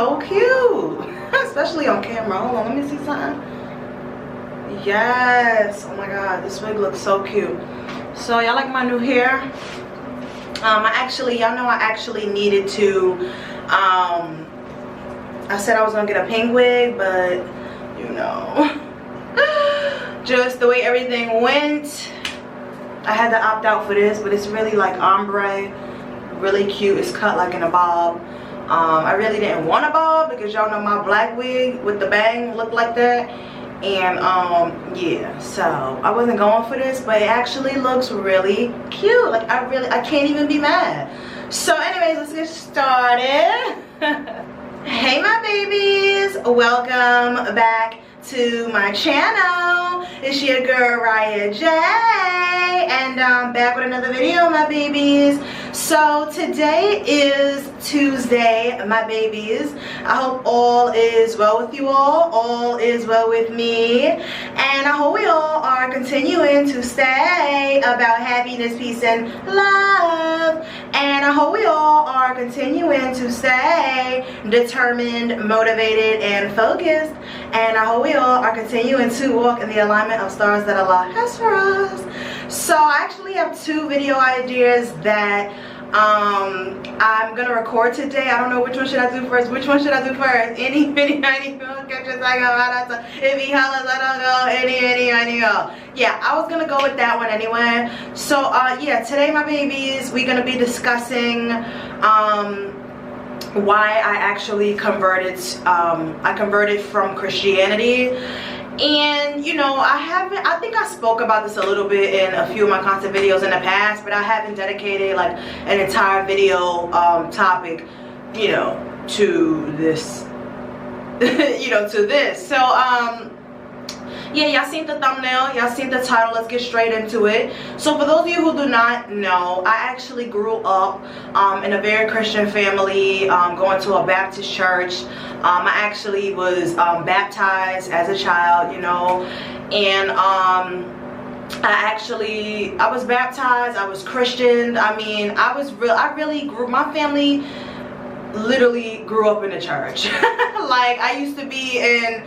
so cute. Especially on camera. Hold on, let me see something. Yes, oh my god, this wig looks so cute. So y'all like my new hair? Y'all know I actually needed to, I said I was gonna get a pink wig, but you know, just the way everything went, I had to opt out for this. But it's really like ombre, really cute. It's cut like in a bob. I really didn't want a bob because y'all know my black wig with the bang looked like that. And yeah, so I wasn't going for this, but it actually looks really cute. Like I can't even be mad. So anyways, let's get started. Hey my babies, welcome back to my channel. It's your girl Riah J, and I'm back with another video, my babies. So today is Tuesday, my babies. I hope all is well with you all is well with me, and I hope we all are continuing to stay about happiness, peace, and love. And I hope we all are continuing to stay determined, motivated, and focused. And I hope we all are continuing to walk in the alignment of stars that Allah has for us. So I actually have two video ideas that I'm gonna record today. I don't know which one should I do first. Which one should I do first? Any video, any catch a second, if he hollers, I don't go, any go. Yeah, I was gonna go with that one anyway. So yeah, today my babies, we're gonna be discussing why I actually converted. I converted from Christianity. And you know, I think I spoke about this a little bit in a few of my content videos in the past, but I haven't dedicated like an entire video topic, you know, to this so yeah, y'all seen the thumbnail, y'all seen the title. Let's get straight into it. So for those of you who do not know, I actually grew up in a very Christian family, going to a Baptist church. I actually was baptized as a child, you know, and I was baptized, I was Christian. I mean, I really grew, my family literally grew up in the church. Like, I used to be in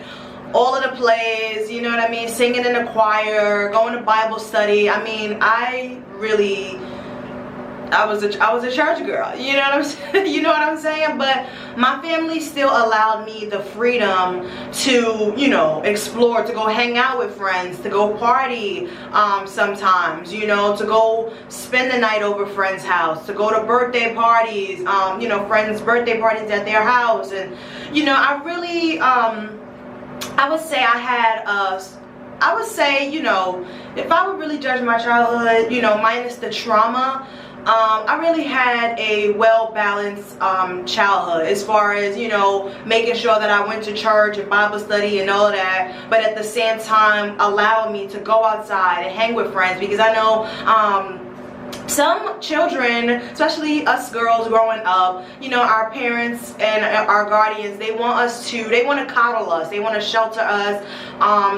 all of the plays, you know what I mean, singing in the choir, going to Bible study. I mean, I was a church girl, you know what I'm saying? You know what I'm saying? But my family still allowed me the freedom to, you know, explore, to go hang out with friends, to go party sometimes, you know, to go spend the night over friends' house, to go to birthday parties, you know, friends' birthday parties at their house. And you know, I really I would say, you know, if I would really judge my childhood, you know, minus the trauma, I really had a well-balanced childhood, as far as, you know, making sure that I went to church and Bible study and all of that, but at the same time allowed me to go outside and hang with friends. Because I know some children, especially us girls growing up, you know, our parents and our guardians, they want to coddle us, they want to shelter us.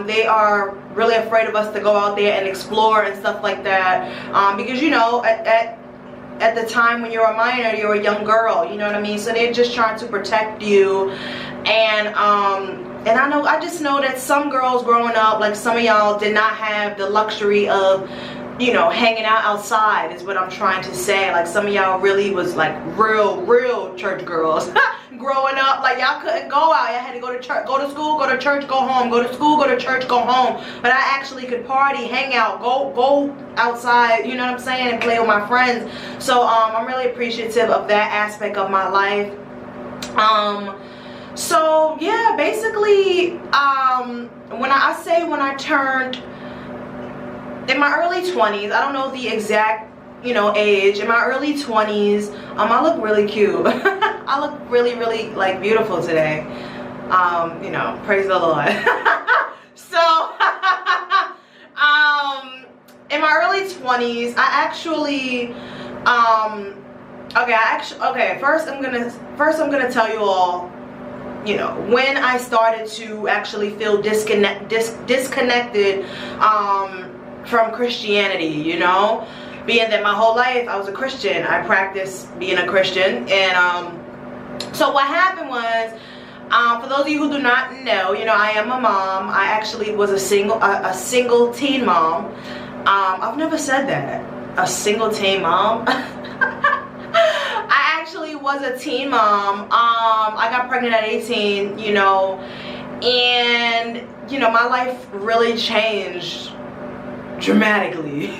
They are really afraid of us to go out there and explore and stuff like that, because, you know, at the time when you're a minor, you're a young girl, you know what I mean? So they're just trying to protect you. And I just know that some girls growing up, like some of y'all, did not have the luxury of, you know, hanging out outside, is what I'm trying to say. Like, some of y'all really was like real church girls growing up. Like, y'all couldn't go out, y'all had to go to church, go to school, go to church, go home, go to school, go to church, go home. But I actually could party, hang out, go outside, you know what I'm saying, and play with my friends. So I'm really appreciative of that aspect of my life. So yeah, basically when I turned in my early 20s, I don't know the exact, you know, age. In my early 20s, I look really cute. I look really like beautiful today. You know, praise the Lord. So in my early 20s, I actually first I'm gonna tell you all, you know, when I started to actually feel disconnected from Christianity, you know, being that my whole life I was a Christian. I practiced being a Christian, and So what happened was, for those of you who do not know, you know, I am a mom. I actually was a single teen mom. I've never said that. A single teen mom. I actually was a teen mom. I got pregnant at 18, you know, and you know, my life really changed dramatically.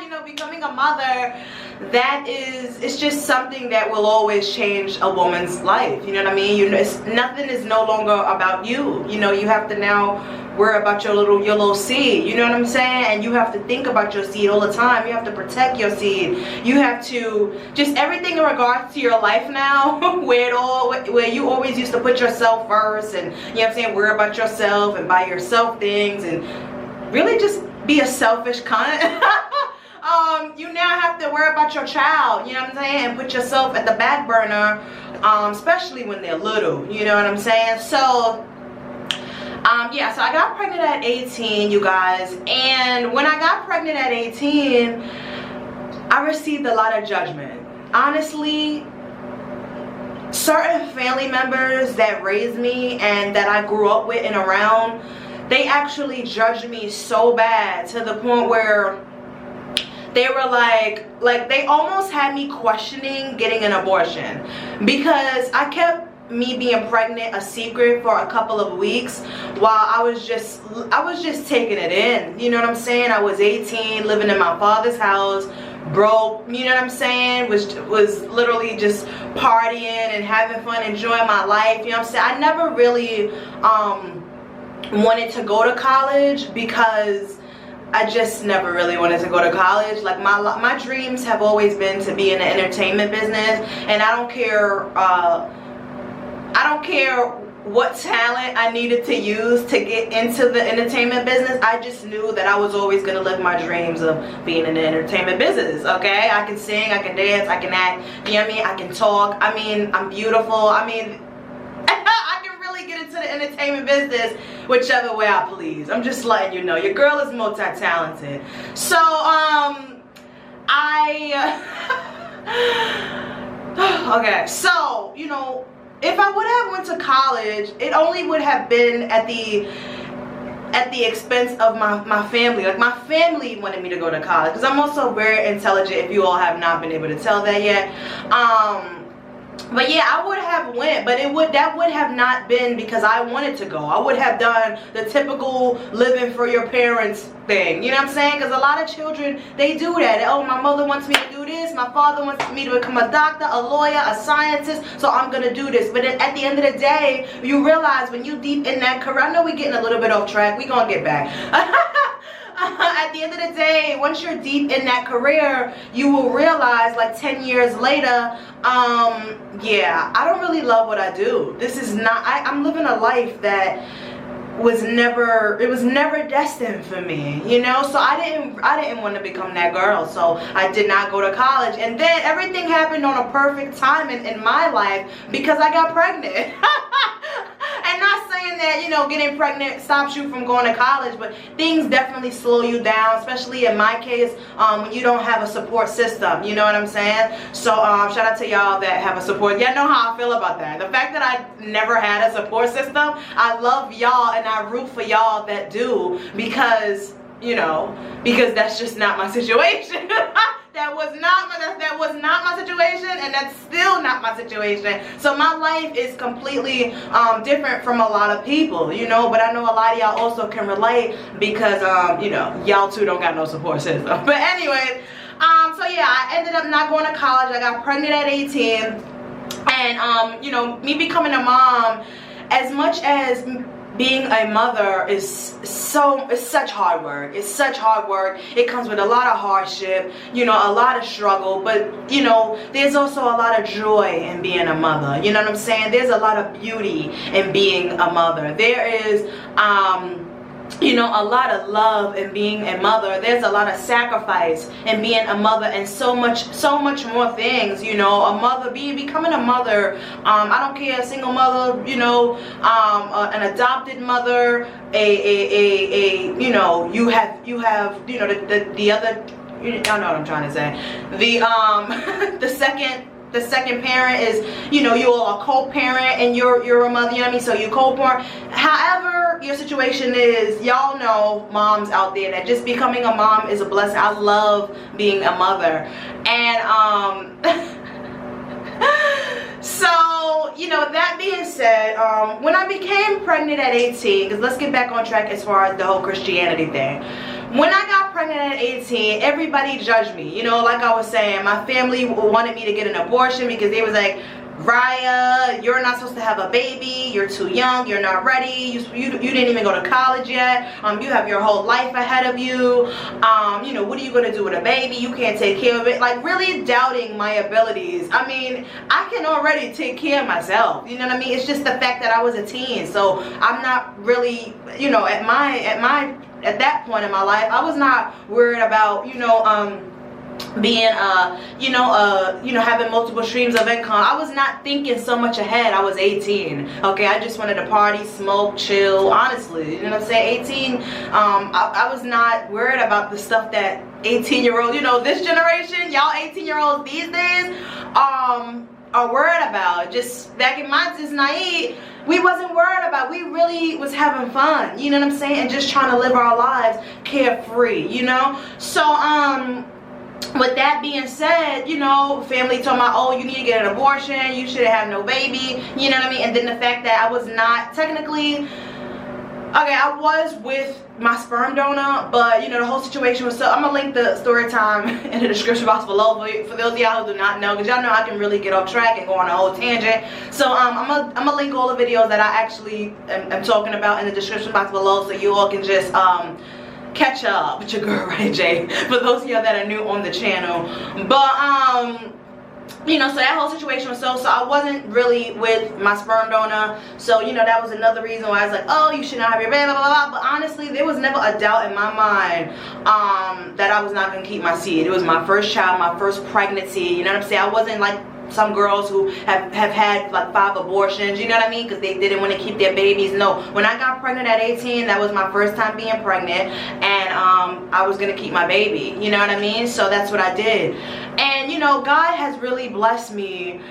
You know, becoming a mother, it's just something that will always change a woman's life. You know what I mean? You know, nothing is no longer about you. You know, you have to now worry about your little seed. You know what I'm saying? And you have to think about your seed all the time. You have to protect your seed. You have to just everything in regards to your life now, where you always used to put yourself first, and you know what I'm saying, worry about yourself and buy yourself things and really just be a selfish cunt. You now have to worry about your child, you know what I'm saying, and put yourself at the back burner, especially when they're little, you know what I'm saying. So yeah, so I got pregnant at 18, you guys, and when I got pregnant at 18, I received a lot of judgment. Honestly, certain family members that raised me and that I grew up with and around, they actually judged me so bad to the point where they were like they almost had me questioning getting an abortion, because I kept me being pregnant a secret for a couple of weeks while I was just taking it in. You know what I'm saying? I was 18, living in my father's house, broke, you know what I'm saying, was literally just partying and having fun, enjoying my life, you know what I'm saying. I never really wanted to go to college because I just never really wanted to go to college. Like my dreams have always been to be in the entertainment business, and I don't care what talent I needed to use to get into the entertainment business. I just knew that I was always going to live my dreams of being in the entertainment business, okay? I can sing, I can dance, I can act, you know what I mean? I can talk, I mean, I'm beautiful, I mean, I can really get into the entertainment business whichever way I please. I'm just letting you know, your girl is multi-talented. So, okay, so, you know, if I would have went to college, it only would have been at the expense of my family. Like, my family wanted me to go to college because I'm also very intelligent, if you all have not been able to tell that yet. But yeah, I would have went, but that would have not been because I wanted to go. I would have done the typical living for your parents thing, you know what I'm saying? Because a lot of children, they do that. Oh, my mother wants me to do this, my father wants me to become a doctor, a lawyer, a scientist, so I'm gonna do this. But at the end of the day, you realize when you deep in that career, I know we're getting a little bit off track, we're gonna get back. At the end of the day, once you're deep in that career, you will realize, like 10 years later, yeah, I don't really love what I do. This is not, I'm living a life that was never destined for me, you know. So I didn't want to become that girl, so I did not go to college. And then everything happened on a perfect time in my life because I got pregnant. And not saying that, you know, getting pregnant stops you from going to college, but things definitely slow you down, especially in my case, when you don't have a support system, you know what I'm saying? So shout out to y'all that have a support. Y'all know how I feel about that. The fact that I never had a support system, I love y'all and I root for y'all that do, because, you know, because that's just not my situation. That was not my situation, and that's still not my situation. So my life is completely different from a lot of people, you know. But I know a lot of y'all also can relate because you know, y'all too don't got no support system. But anyways, so yeah, I ended up not going to college. I got pregnant at 18, and you know, me becoming a mom, as much as being a mother is such hard work. It's such hard work. It comes with a lot of hardship, you know, a lot of struggle, but you know, there's also a lot of joy in being a mother. You know what I'm saying? There's a lot of beauty in being a mother. There is you know, a lot of love in being a mother. There's a lot of sacrifice in being a mother, and so much more things, you know. A mother, becoming a mother, I don't care, a single mother, you know, an adopted mother, you know, you have, you know, the other, you know what I'm trying to say, the second the second parent is, you know, you all are co-parent and you're a mother, you know what I mean? So you co-parent. However your situation is, y'all know moms out there that just becoming a mom is a blessing. I love being a mother. And so, you know, that being said, when I became pregnant at 18, because let's get back on track as far as the whole Christianity thing. When I got pregnant at 18, everybody judged me. You know, like I was saying, my family wanted me to get an abortion because they was like, Raya, you're not supposed to have a baby, you're too young, you're not ready, you didn't even go to college yet, you have your whole life ahead of you, you know, what are you going to do with a baby, you can't take care of it, like really doubting my abilities. I mean, I can already take care of myself, you know what I mean? It's just the fact that I was a teen, so I'm not really, you know, at that point in my life, I was not worried about, you know, being having multiple streams of income. I was not thinking so much ahead. I was 18. Okay, I just wanted to party, smoke, chill, honestly, you know what I'm saying? 18, I was not worried about the stuff that 18-year-olds, you know, this generation, y'all 18-year-olds these days are worried about. Just back in my just naive, we wasn't worried about. We really was having fun, you know what I'm saying, and just trying to live our lives carefree, you know. So with that being said, you know, family told me, oh, you need to get an abortion, you shouldn't have no baby, you know what I mean? And then the fact that I was not technically, okay, I was with my sperm donor, but you know, the whole situation was, so I'm gonna link the story time in the description box below for those of y'all who do not know, because y'all know I can really get off track and go on a whole tangent. So I'm gonna link all the videos that I actually am talking about in the description box below, so you all can just catch up with your girl Riahjay, for those of y'all that are new on the channel. But you know, so that whole situation was so I wasn't really with my sperm donor, so you know, that was another reason why I was like, oh, you should not have your baby, blah, blah, blah. But honestly, there was never a doubt in my mind that I was not gonna keep my seed. It was my first child, my first pregnancy, you know what I'm saying? I wasn't like some girls who have had like 5 abortions, you know what I mean, because they didn't want to keep their babies. No, when I got pregnant at 18, that was my first time being pregnant, and I was gonna keep my baby, you know what I mean? So that's what I did. And you know, God has really blessed me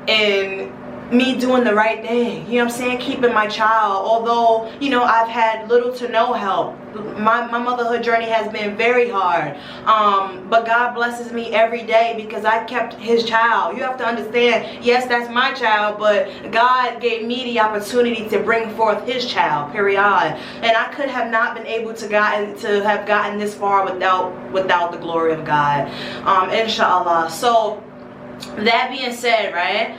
in me doing the right thing, you know what I'm saying, keeping my child. Although, you know, I've had little to no help. My motherhood journey has been very hard, but God blesses me every day because I kept his child. You have to understand, yes, that's my child, but God gave me the opportunity to bring forth his child, period. And I could have not been able to have gotten this far without the glory of God, inshallah. So that being said, right,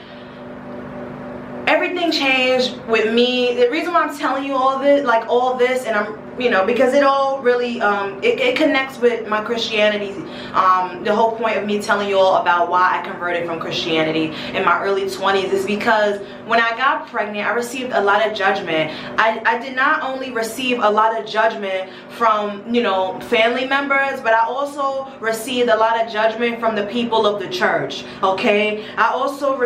everything changed with me. The reason why I'm telling you all this, and I'm, you know, because it all really it connects with my Christianity. The whole point of me telling you all about why I converted from Christianity in my early 20s is because when I got pregnant, I received a lot of judgment. I did not only receive a lot of judgment from, you know, family members, but I also received a lot of judgment from the people of the church. Okay, I also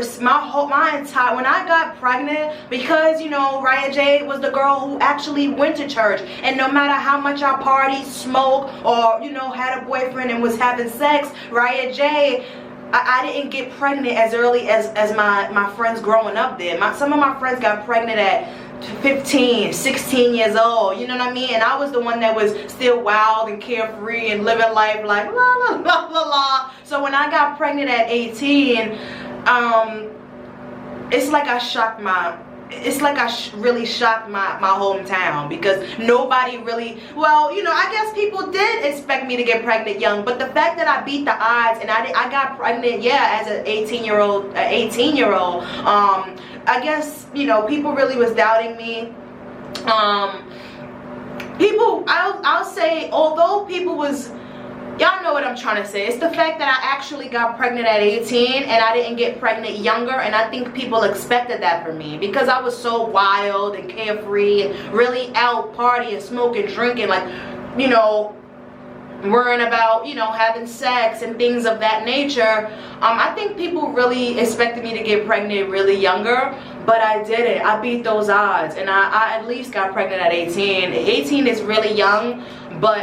my entire, when I got pregnant, because you know, Riahjay was the girl who actually went to church, and no matter how much I partied, smoked, or you know, had a boyfriend and was having sex, Riahjay, I didn't get pregnant as early as my friends growing up did. Some of my friends got pregnant at 15, 16 years old, you know what I mean? And I was the one that was still wild and carefree and living life like la la la la la. So when I got pregnant at 18, it's like I shocked really shocked my hometown, because nobody really, well, you know, I guess people did expect me to get pregnant young, but the fact that I beat the odds and I got pregnant, yeah, as an 18-year-old, I guess, you know, people really was doubting me. I'll say, although people was, y'all know what I'm trying to say. It's the fact that I actually got pregnant at 18 and I didn't get pregnant younger, and I think people expected that from me because I was so wild and carefree and really out partying, smoking, drinking, like, you know, worrying about, you know, having sex and things of that nature. I think people really expected me to get pregnant really younger, but I didn't. I beat those odds, and I at least got pregnant at 18. 18 is really young, But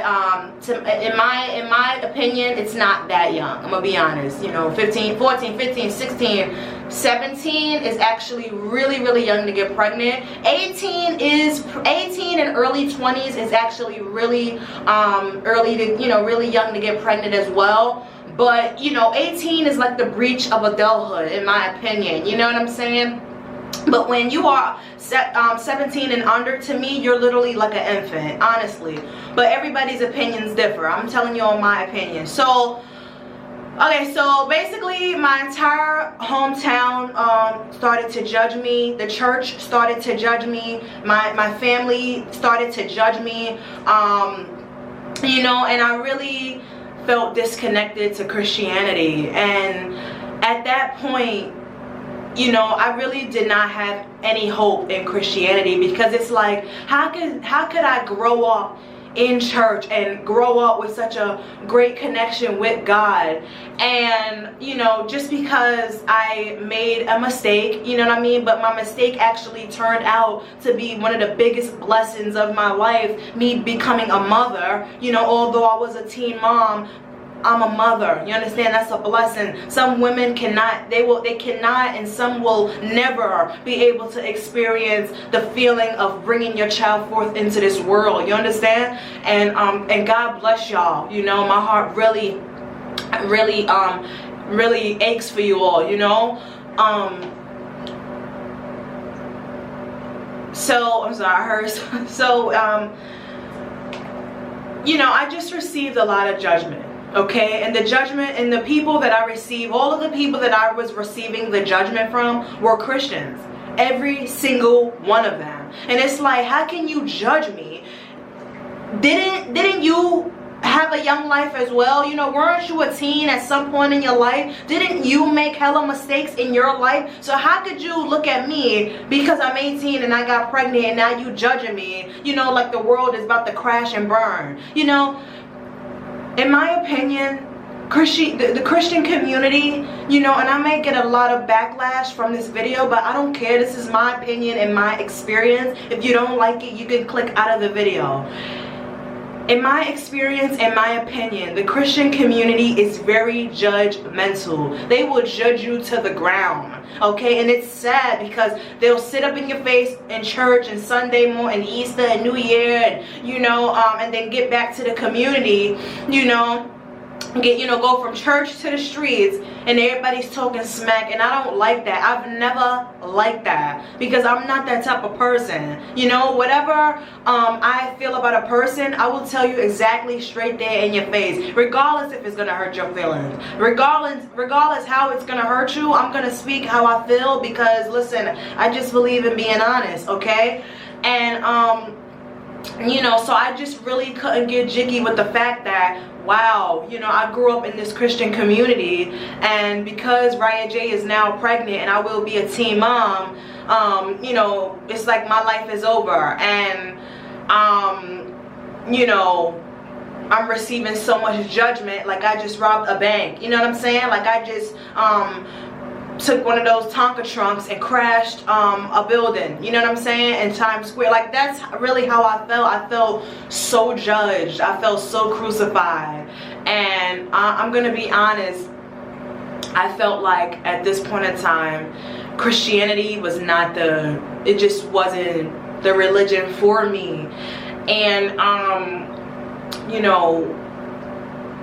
in my opinion, it's not that young. I'm gonna be honest. You know, 15, 14, 15, 16, 17 is actually really young to get pregnant. 18 and early 20s is actually really early to, you know, really young to get pregnant as well. But you know, 18 is like the breach of adulthood, in my opinion. You know what I'm saying? But when you are 17 and under, to me, you're literally like an infant, honestly. But everybody's opinions differ. I'm telling you all my opinion. So, okay, so basically my entire hometown started to judge me. The church started to judge me. My family started to judge me. You know, and I really felt disconnected to Christianity. And at that point, you know, I really did not have any hope in Christianity, because it's like, how could I grow up in church and grow up with such a great connection with God, and you know, just because I made a mistake, you know what I mean, but my mistake actually turned out to be one of the biggest blessings of my life, me becoming a mother. You know, although I was a teen mom, I'm a mother. You understand? That's a blessing. Some women cannot, they cannot, and some will never be able to experience the feeling of bringing your child forth into this world. You understand? And God bless y'all. You know, my heart really aches for you all, you know. So I'm sorry, I heard you know, I just received a lot of judgment. Okay, and the judgment and the people that I received, all of the people that I was receiving the judgment from were Christians. Every single one of them. And it's like, how can you judge me? Didn't you have a young life as well? You know, weren't you a teen at some point in your life? Didn't you make hella mistakes in your life? So how could you look at me because I'm 18 and I got pregnant, and now you judging me, you know, like the world is about to crash and burn? You know, in my opinion, the Christian community, you know, and I may get a lot of backlash from this video, but I don't care. This is my opinion and my experience. If you don't like it, you can click out of the video. In my experience and my opinion, the Christian community is very judgmental. They will judge you to the ground, okay? And it's sad because they'll sit up in your face in church and Sunday morning and Easter and New Year, and you know, and then get back to the community, you know, go from church to the streets and everybody's talking smack, and I don't like that. I've never liked that, because I'm not that type of person. You know, whatever I feel about a person, I will tell you exactly straight there in your face, regardless if it's gonna hurt your feelings, regardless how it's gonna hurt you. I'm gonna speak how I feel, because listen, I just believe in being honest, okay? And you know, so I just really couldn't get jiggy with the fact that, wow, you know, I grew up in this Christian community, and because Riahjay is now pregnant and I will be a teen mom, you know, it's like my life is over, and you know, I'm receiving so much judgment, like I just robbed a bank. You know what I'm saying? Like I just took one of those Tonka trunks and crashed a building, you know what I'm saying, in Times Square. Like, that's really how I felt. I felt so judged. I felt so crucified. And I'm gonna be honest, I felt like at this point in time, Christianity was not it just wasn't the religion for me. And you know,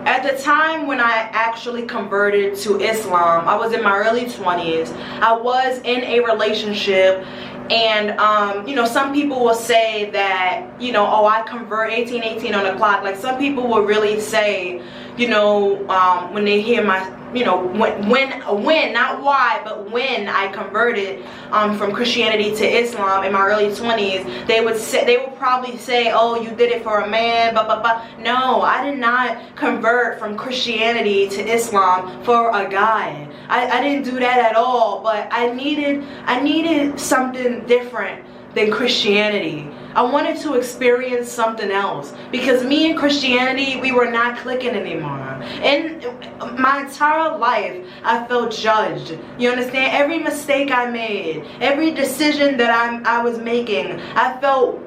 at the time when I actually converted to Islam, I was in my early 20s. I was in a relationship, and you know, some people will say that, you know, oh, I convert 18 on the clock. Like, some people will really say, you know, when they hear my, you know, when not why, but when I converted from Christianity to Islam in my early 20s, they would probably say, oh, you did it for a man, blah blah blah. No, I did not convert from Christianity to Islam for a guy. I didn't do that at all. But I needed something different than Christianity. I wanted to experience something else, because me and Christianity, we were not clicking anymore. And my entire life, I felt judged. You understand? Every mistake I made, every decision that I was making, I felt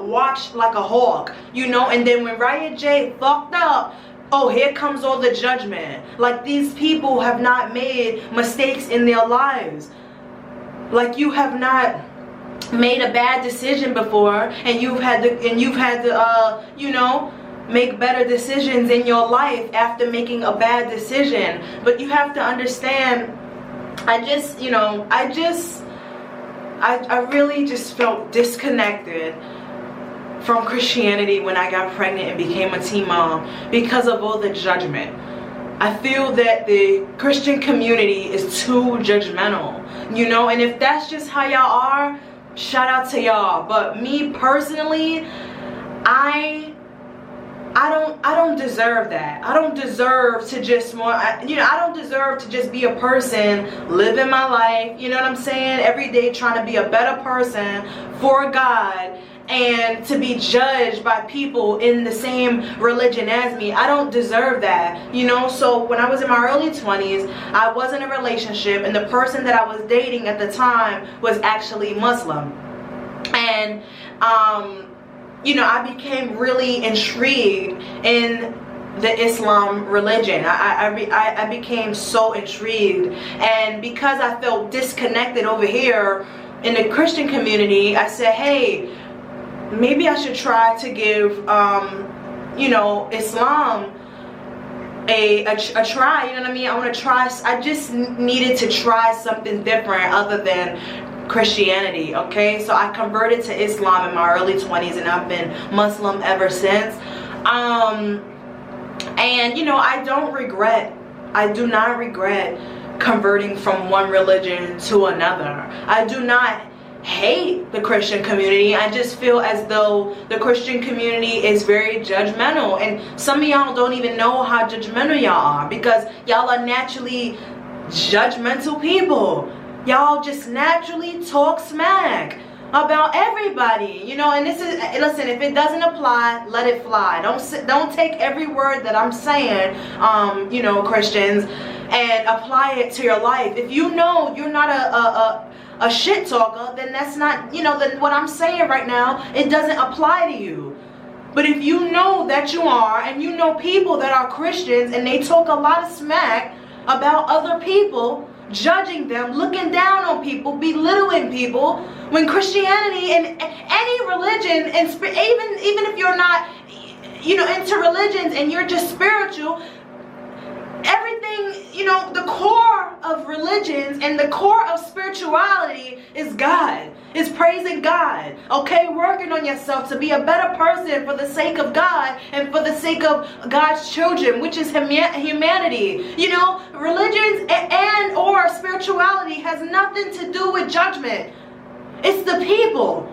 watched like a hawk. You know, and then when Riahjay fucked up, oh, here comes all the judgment. Like, these people have not made mistakes in their lives. Like, you have not made a bad decision before, and you've had to you know, make better decisions in your life after making a bad decision. But you have to understand, I really just felt disconnected from Christianity when I got pregnant and became a teen mom, because of all the judgment. I feel that the Christian community is too judgmental, you know, and if that's just how y'all are, shout out to y'all. But me personally, I don't deserve that. I don't deserve to just I don't deserve to just be a person living my life, you know what I'm saying, every day trying to be a better person for God, and to be judged by people in the same religion as me. I don't deserve that, you know. So when I was in my early 20s, I was in a relationship, and the person that I was dating at the time was actually Muslim. And you know, I became really intrigued in the Islam religion. I became so intrigued, and because I felt disconnected over here in the Christian community, I said, hey, maybe I should try to give you know, Islam a try. You know what I mean? I want to try. I just needed to try something different other than Christianity. Okay, so I converted to Islam in my early 20s, and I've been Muslim ever since. And you know, I do not regret converting from one religion to another. I do not hate the Christian community. I just feel as though the Christian community is very judgmental, and some of y'all don't even know how judgmental y'all are, because y'all are naturally judgmental people. Y'all just naturally talk smack about everybody, you know. And this is, listen, if it doesn't apply, let it fly. Don't take every word that I'm saying, you know, Christians, and apply it to your life. If you know you're not a shit talker, then that's not, you know, then what I'm saying right now, it doesn't apply to you. But if you know that you are, and you know people that are Christians, and they talk a lot of smack about other people, judging them, looking down on people, belittling people, when Christianity and any religion, and even if you're not, you know, into religions and you're just spiritual, everything, you know, the core of religions and the core of spirituality is God. Is praising God, okay? Working on yourself to be a better person for the sake of God and for the sake of God's children, which is humanity. You know, religions and or spirituality has nothing to do with judgment. It's the people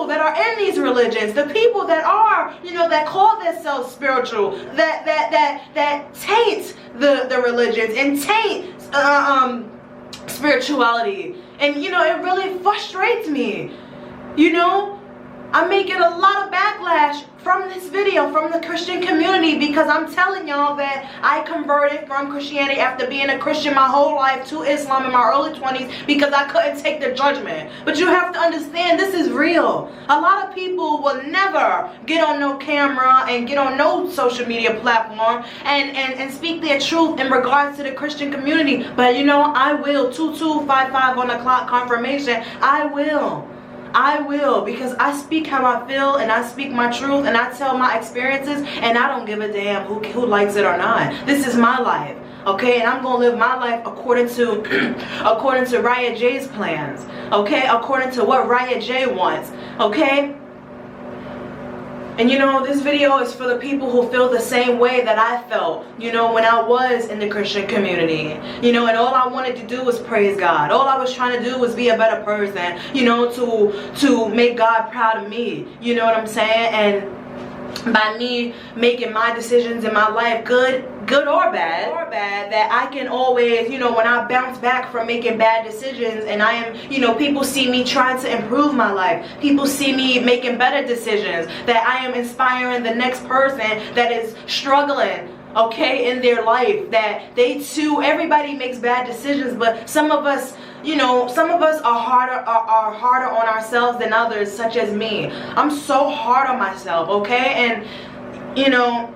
that are in these religions, the people that are, you know, that call themselves spiritual, that taint the religions and taint spirituality. And you know, it really frustrates me. You know, I'm making a lot of backlash from this video, from the Christian community, because I'm telling y'all that I converted from Christianity after being a Christian my whole life to Islam in my early 20s because I couldn't take the judgment. But you have to understand, this is real. A lot of people will never get on no camera and get on no social media platform and speak their truth in regards to the Christian community. But you know, I will. 2255 on the clock confirmation. I will, because I speak how I feel, and I speak my truth, and I tell my experiences, and I don't give a damn who likes it or not. This is my life, okay? And I'm gonna live my life according to Riahjay's plans, okay? According to what Riahjay wants, okay? And you know, this video is for the people who feel the same way that I felt, you know, when I was in the Christian community. You know, and all I wanted to do was praise God. All I was trying to do was be a better person, you know, to make God proud of me. You know what I'm saying? And by me making my decisions in my life, good or bad, that I can always, you know, when I bounce back from making bad decisions, and I am, you know, people see me trying to improve my life, people see me making better decisions, that I am inspiring the next person that is struggling, okay, in their life, that they too, everybody makes bad decisions, but some of us, you know, some of us are harder on ourselves than others, such as me. I'm so hard on myself, okay? And, you know,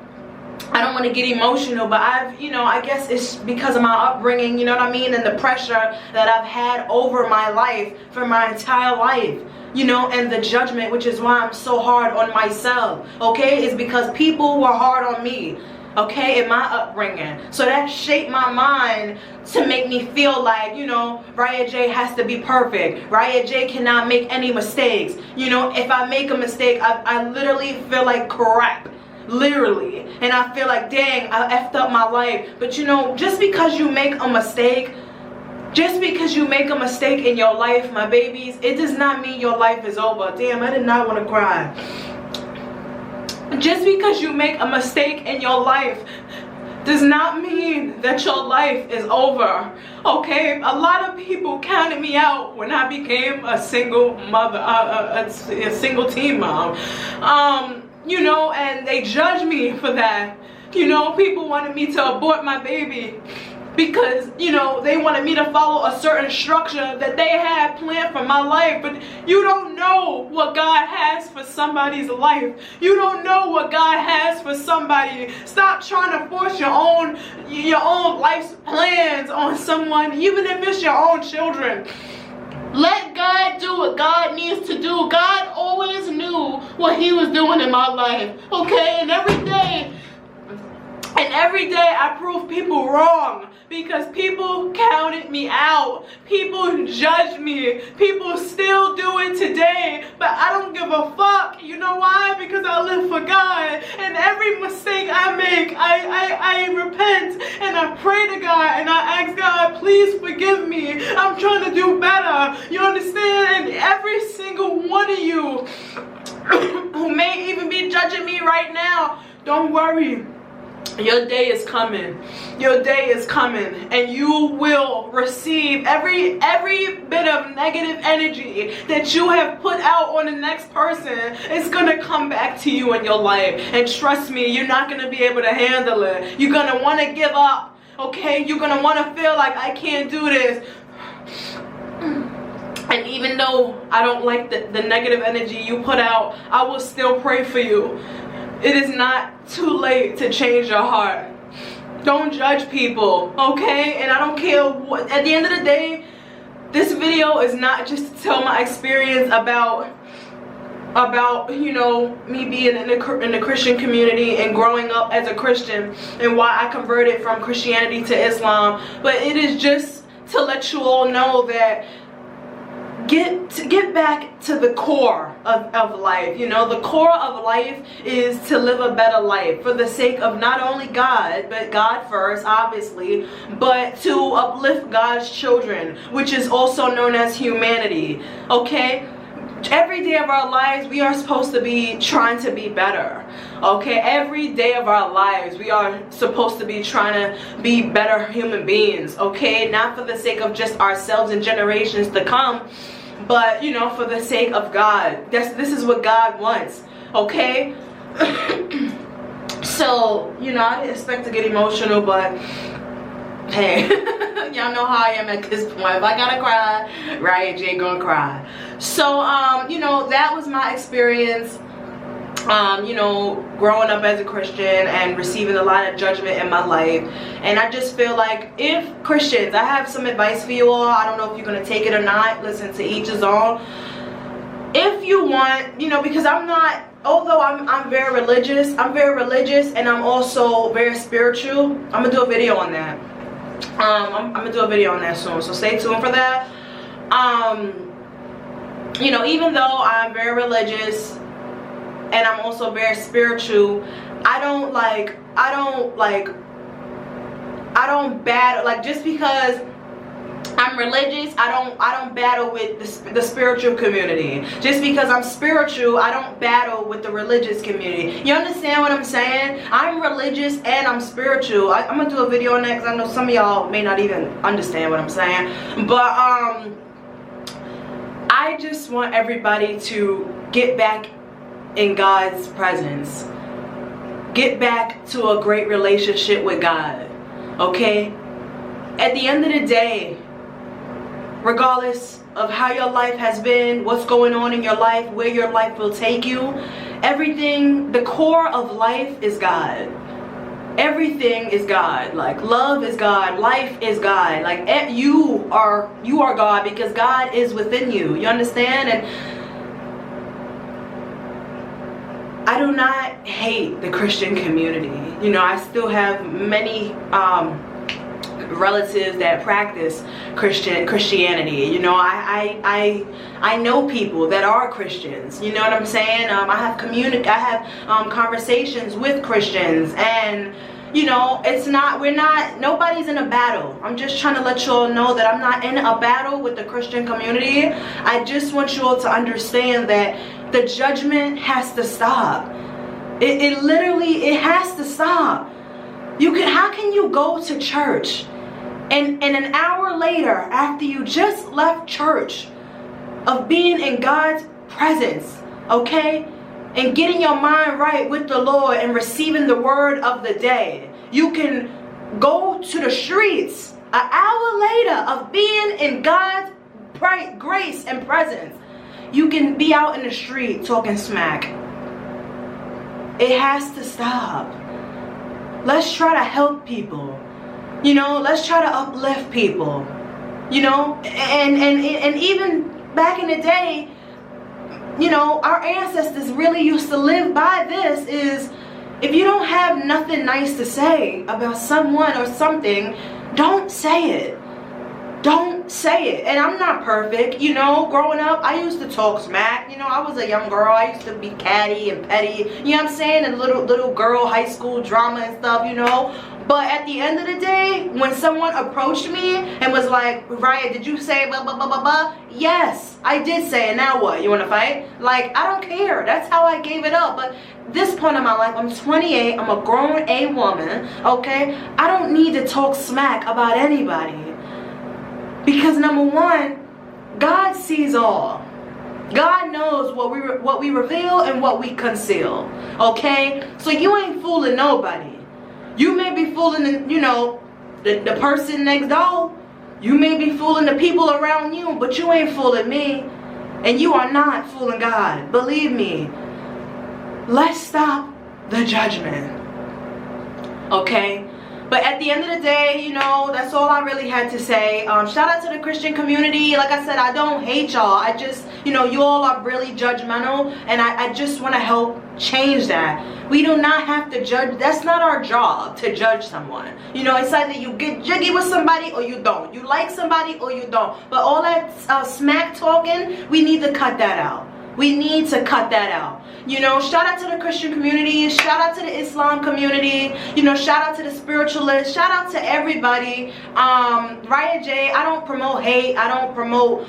I don't want to get emotional, but I've, you know, I guess it's because of my upbringing, you know what I mean, and the pressure that I've had over my life for my entire life, you know, and the judgment, which is why I'm so hard on myself, okay, is because people were hard on me, okay, in my upbringing. So that shaped my mind to make me feel like, you know, Riah J has to be perfect. Riah J cannot make any mistakes. You know, if I make a mistake, I literally feel like crap. Literally. And I feel like, dang, I effed up my life. But you know, just because you make a mistake, in your life, my babies, it does not mean your life is over. Damn, I did not want to cry. Just because you make a mistake in your life does not mean that your life is over, okay? A lot of people counted me out when I became a single mother, a single teen mom, you know, and they judged me for that. You know, people wanted me to abort my baby because, you know, they wanted me to follow a certain structure that they had planned for my life. But you don't know what God has for somebody's life. You don't know what God has for somebody. Stop trying to force your own life's plans on someone, even if it's your own children. Let God do what God needs to do. God always knew what he was doing in my life, okay? And every day I prove people wrong, because people counted me out. People judged me. People still do it today, but I don't give a fuck. You know why? Because I live for God, and every mistake I make, I repent, and I pray to God, and I ask God, please forgive me. I'm trying to do better. You understand? And every single one of you who may even be judging me right now, don't worry. Your day is coming. Your day is coming, and you will receive every bit of negative energy that you have put out on the next person. It's gonna come back to you in your life, and trust me, you're not gonna be able to handle it. You're gonna want to give up, okay? You're gonna want to feel like, I can't do this. And even though I don't like the negative energy you put out, I will still pray for you. It is not too late to change your heart. Don't judge people, okay? And I don't care what, at the end of the day, this video is not just to tell my experience about you know, me being in the Christian community and growing up as a Christian and why I converted from Christianity to Islam, but it is just to let you all know that get back to the core of life. You know, the core of life is to live a better life for the sake of not only God, but God first, obviously, but to uplift God's children, which is also known as humanity, okay? Every day of our lives, we are supposed to be trying to be better, okay? Every day of our lives, we are supposed to be trying to be better human beings, okay? Not for the sake of just ourselves and generations to come, but, you know, for the sake of God. This is what God wants, okay? So, you know, I didn't expect to get emotional, but hey, y'all know how I am at this point. If I gotta cry, Riah J gonna cry. So, you know, that was my experience, you know, growing up as a Christian and receiving a lot of judgment in my life. And I just feel like, if Christians, I have some advice for you all. I don't know if you're gonna take it or not. Listen, to each his own. If you want, you know, because I'm not, although I'm very religious, and I'm also very spiritual. I'm gonna do a video on that. I'm gonna do a video on that soon, so stay tuned for that. You know, even though I'm very religious and I'm also very spiritual, I don't battle, like, just because I'm religious, I don't battle with the spiritual community. Just because I'm spiritual, I don't battle with the religious community. You understand what I'm saying? I'm religious and I'm spiritual. I'm gonna do a video on that because I know some of y'all may not even understand what I'm saying. But I just want everybody to get back in God's presence. Get back to a great relationship with God. Okay? At the end of the day, regardless of how your life has been, what's going on in your life, where your life will take you, everything, the core of life is God. Everything is God. Like, love is God, life is God. Like, you are God because God is within you. You understand? And I do not hate the Christian community. You know, I still have many relatives that practice Christianity. You know, I know people that are Christians. You know what I'm saying? I have conversations with Christians, and you know, nobody's in a battle. I'm just trying to let you all know that I'm not in a battle with the Christian community. I just want you all to understand that the judgment has to stop. It literally has to stop. How can you go to church and an hour later, after you just left church, of being in God's presence, okay, and getting your mind right with the Lord and receiving the word of the day, you can go to the streets an hour later of being in God's grace and presence. You can be out in the street talking smack. It has to stop. Let's try to help people. You know, let's try to uplift people. You know, and even back in the day, you know, our ancestors really used to live by this, is if you don't have nothing nice to say about someone or something, don't say it. Don't say it. And I'm not perfect, you know. Growing up, I used to talk smack. You know, I was a young girl. I used to be catty and petty, you know what I'm saying, and little girl high school drama and stuff, you know. But at the end of the day, when someone approached me and was like, Riah, did you say blah, blah, blah, blah, blah? Yes, I did say it. Now what? You want to fight? Like, I don't care. That's how I gave it up. But this point in my life, I'm 28. I'm a grown A woman, okay? I don't need to talk smack about anybody. Because number one, God sees all. God knows what we reveal and what we conceal, okay? So you ain't fooling nobody. You may be fooling, you know, the person next door. You may be fooling the people around you, but you ain't fooling me. And you are not fooling God. Believe me. Let's stop the judgment. Okay? But at the end of the day, you know, that's all I really had to say. Shout out to the Christian community. Like I said, I don't hate y'all. I just, you know, you all are really judgmental. And I just want to help change that. We do not have to judge. That's not our job to judge someone. You know, it's either you get jiggy with somebody or you don't. You like somebody or you don't. But all that smack talking, we need to cut that out. We need to cut that out. You know, shout out to the Christian community. Shout out to the Islam community. You know, shout out to the spiritualists. Shout out to everybody. Riah J, I don't promote hate. I don't promote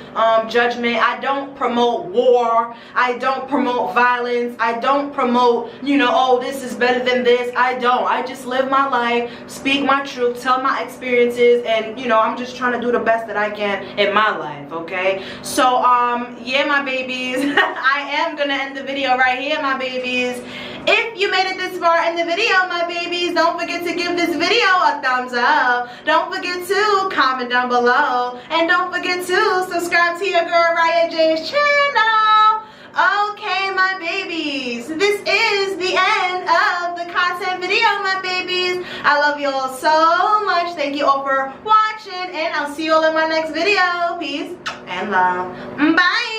judgment. I don't promote war. I don't promote violence. I don't promote, you know, oh, this is better than this. I don't. I just live my life, speak my truth, tell my experiences, and, you know, I'm just trying to do the best that I can in my life, okay? So, yeah, my babies. I am gonna end the video right here, my babies. If you made it this far in the video, my babies, don't forget to give this video a thumbs up. Don't forget to comment down below, and don't forget to subscribe to your girl Riah J's channel. Okay, my babies, this is the end of the content video, my babies. I love you all so much. Thank you all for watching, and I'll see you all in my next video. Peace and love. Bye.